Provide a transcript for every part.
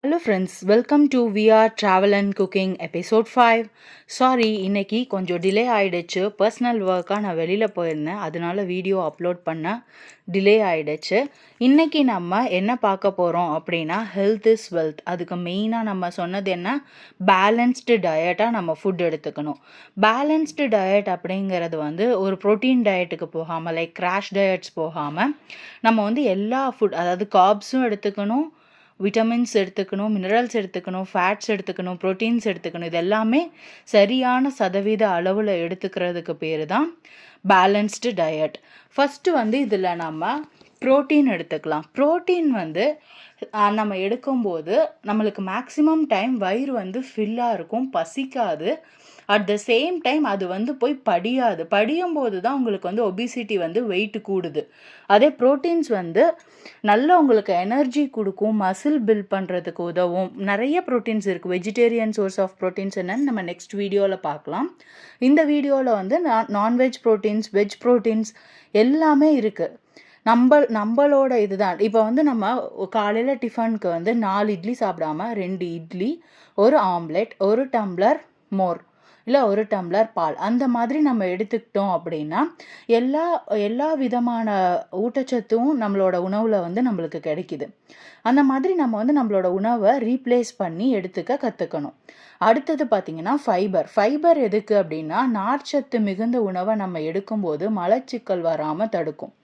Hello friends, welcome to VR Travel and Cooking episode 5. Sorry இன்னைக்கு கொஞ்சம் delay ஆயிடுச்சு. Personal ஒர்க்காக நான் வெளியில் போயிருந்தேன், அதனால வீடியோ அப்லோட் பண்ண டிலே ஆயிடுச்சு. இன்னைக்கு நம்ம என்ன பார்க்க போகிறோம் அப்படின்னா ஹெல்த் இஸ் வெல்த். அதுக்கு மெயினாக நம்ம சொன்னது என்ன, பேலன்ஸ்டு டயட்டாக நம்ம ஃபுட் எடுத்துக்கணும். பேலன்ஸ்டு டயட் அப்படிங்கிறது ஒரு ப்ரோட்டீன் டயட்டுக்கு போகாமல், லைக் கிராஷ் டயட்ஸ் போகாமல் நம்ம எல்லா ஃபுட், அதாவது கார்ப்ஸும் எடுத்துக்கணும், விட்டமின்ஸ் எடுத்துக்கணும், மினரல்ஸ் எடுத்துக்கணும், ஃபேட்ஸ் எடுத்துக்கணும், ப்ரோட்டீன்ஸ் எடுத்துக்கணும். இது எல்லாமே சரியான சதவீத அளவில் எடுத்துக்கிறதுக்கு பேர் தான் பேலன்ஸ்டு டயட். ஃபஸ்ட்டு இதில் நம்ம ப்ரோட்டீன் எடுத்துக்கலாம். ப்ரோட்டீன் நம்ம எடுக்கும்போது நம்மளுக்கு மேக்ஸிமம் டைம் வயிறு ஃபில்லாக இருக்கும், பசிக்காது. அட் த சேம் டைம் அது போய் படியும் போது தான் உங்களுக்கு ஒபிசிட்டி வெயிட் கூடுது. அதே ப்ரோட்டீன்ஸ் நல்லா உங்களுக்கு எனர்ஜி கொடுக்கும், மசில் பில்ட் பண்ணுறதுக்கு உதவும். நிறைய ப்ரோட்டீன்ஸ் இருக்குது. வெஜிடேரியன் சோர்ஸ் ஆஃப் ப்ரோட்டீன்ஸ் என்னன்னு நம்ம நெக்ஸ்ட் வீடியோவில் பார்க்கலாம். இந்த வீடியோவில் நான்வெஜ் ப்ரோட்டீன்ஸ், வெஜ் ப்ரோட்டீன்ஸ் எல்லாமே இருக்குது. நம்மளோட இதுதான். இப்போ நம்ம காலையில் டிஃபனுக்கு 4 இட்லி சாப்பிடாம 2 இட்லி, ஒரு ஆம்லெட், ஒரு டம்ளர் மோர், இல்லை ஒரு டம்ளர் பால், அந்த மாதிரி நம்ம எடுத்துக்கிட்டோம் அப்படின்னா எல்லா விதமான ஊட்டச்சத்தும் நம்மளோட உணவில் நம்மளுக்கு கிடைக்குது. அந்த மாதிரி நம்ம நம்மளோட உணவை ரீப்ளேஸ் பண்ணி எடுத்துக்க கற்றுக்கணும். அடுத்தது பார்த்திங்கன்னா ஃபைபர் எதுக்கு அப்படின்னா, நார்ச்சத்து மிகுந்த உணவை நம்ம எடுக்கும்போது மலச்சிக்கல் வராமல் தடுக்கும்.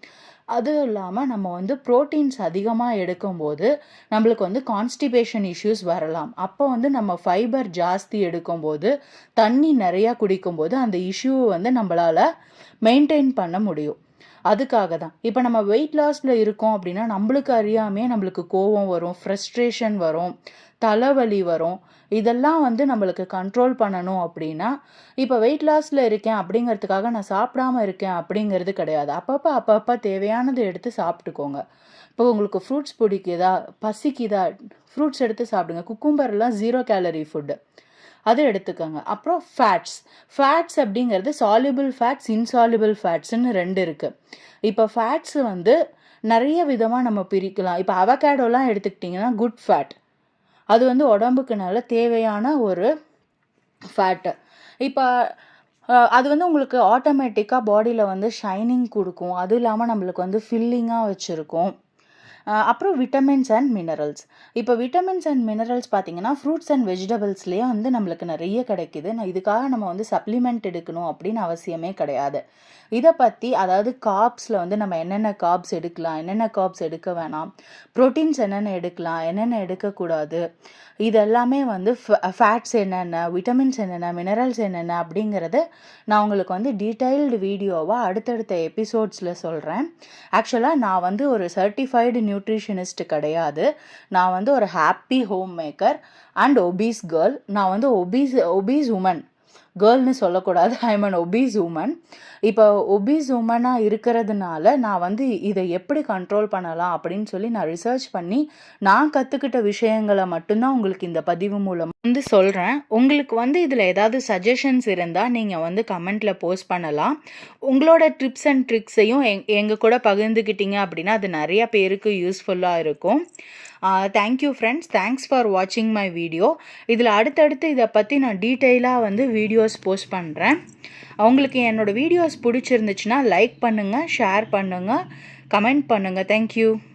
அதுவும் இல்லாமல் நம்ம ப்ரோட்டீன்ஸ் அதிகமாக எடுக்கும்போது நம்மளுக்கு கான்ஸ்டிபேஷன் இஷ்யூஸ் வரலாம். அப்போ நம்ம ஃபைபர் ஜாஸ்தி எடுக்கும்போது, தண்ணி நிறையா குடிக்கும்போது அந்த இஷ்யூவை நம்மளால் மெயின்டைன் பண்ண முடியும். அதுக்காக தான் இப்போ நம்ம வெயிட் லாஸில் இருக்கோம் அப்படின்னா நம்மளுக்கு அறியாமே நம்மளுக்கு கோபம் வரும், ஃப்ரஸ்ட்ரேஷன் வரும், தலைவலி வரும். இதெல்லாம் நம்மளுக்கு கண்ட்ரோல் பண்ணணும் அப்படின்னா, இப்போ வெயிட் லாஸில் இருக்கேன் அப்படிங்கிறதுக்காக நான் சாப்பிடாம இருக்கேன் அப்படிங்கிறது கிடையாது. அப்பப்போ தேவையானதை எடுத்து சாப்பிட்டுக்கோங்க. இப்போ உங்களுக்கு ஃப்ரூட்ஸ் பிடிக்குதா, பசிக்குதா, ஃப்ரூட்ஸ் எடுத்து சாப்பிடுங்க. குக்கும்பர்லாம் 0 கேலரி ஃபுட்டு, அதை எடுத்துக்கோங்க. அப்புறம் ஃபேட்ஸ் அப்படிங்கிறது சால்யுபிள் ஃபேட்ஸ், இன்சால்யுபிள் ஃபேட்ஸ்ன்னு 2 இருக்குது. இப்போ ஃபேட்ஸ் நிறைய விதமாக நம்ம பிரிக்கலாம். இப்போ அவகேடோலாம் எடுத்துக்கிட்டிங்கன்னா குட் ஃபேட், அது உடம்புக்கு நல்ல தேவையான ஒரு ஃபேட்டு. இப்போ அது உங்களுக்கு ஆட்டோமேட்டிக்காக பாடியில் ஷைனிங் கொடுக்கும். அதுவும் இல்லாமல் நம்மளுக்கு ஃபில்லிங்காக வச்சுருக்கும். அப்புறம் விட்டமின்ஸ் அண்ட் மினரல்ஸ். இப்போ விட்டமின்ஸ் அண்ட் மினரல்ஸ் பார்த்தீங்கன்னா ஃப்ரூட்ஸ் அண்ட் வெஜிடபிள்ஸ்லேயே நம்மளுக்கு நிறைய கிடைக்குது. இதுக்காக நம்ம சப்ளிமெண்ட் எடுக்கணும் அப்படின்னு அவசியமே கிடையாது. இதை பற்றி, அதாவது கார்ப்ஸில் நம்ம என்னென்ன கார்ப்ஸ் எடுக்கலாம், என்னென்ன கார்ப்ஸ் எடுக்க வேணாம், ப்ரோட்டீன்ஸ் என்னென்ன எடுக்கலாம், என்னென்ன எடுக்கக்கூடாது, இதெல்லாமே ஃபேட்ஸ் என்னென்ன, விட்டமின்ஸ் என்னென்ன, மினரல்ஸ் என்னென்ன அப்படிங்கிறது நான் உங்களுக்கு டீட்டெயில்டு வீடியோவாக அடுத்தடுத்த எபிசோட்ஸில் சொல்கிறேன். ஆக்சுவலாக நான் ஒரு சர்டிஃபைடு நியூட்ரிஷனிஸ்ட் கிடையாது. நான் ஒரு happy home maker and obese girl. நான் ஒபீஸ் உமன், கேர்ள்னு சொல்லக்கூடாது, ஐம் அன் ஒபீஸ் உமன். இப்போ ஒபீஸ் உமனாக இருக்கிறதுனால நான் இதை எப்படி கண்ட்ரோல் பண்ணலாம் அப்படின்னு சொல்லி நான் ரிசர்ச் பண்ணி நான் கற்றுக்கிட்ட விஷயங்களை மட்டும்தான் உங்களுக்கு இந்த பதிவு மூலம் சொல்கிறேன். உங்களுக்கு இதில் ஏதாவது சஜஷன்ஸ் இருந்தால் நீங்கள் கமெண்ட்டில் போஸ்ட் பண்ணலாம். உங்களோட டிப்ஸ் அண்ட் ட்ரிக்ஸையும் எங்கள் கூட பகிர்ந்துக்கிட்டீங்க அப்படின்னா அது நிறையா பேருக்கு யூஸ்ஃபுல்லாக இருக்கும். தேங்க்யூ ஃப்ரெண்ட்ஸ், தேங்க்ஸ் ஃபார் வாட்சிங் மை வீடியோ. இதில் அடுத்தடுத்து இதை பற்றி நான் டீட்டெயிலாக வீடியோஸ் போஸ்ட் பண்ணுறேன். உங்களுக்கு என்னோடய வீடியோஸ் பிடிச்சிருந்துச்சுன்னா லைக் பண்ணுங்கள், ஷேர் பண்ணுங்கள், கமெண்ட் பண்ணுங்கள். தேங்க்யூ.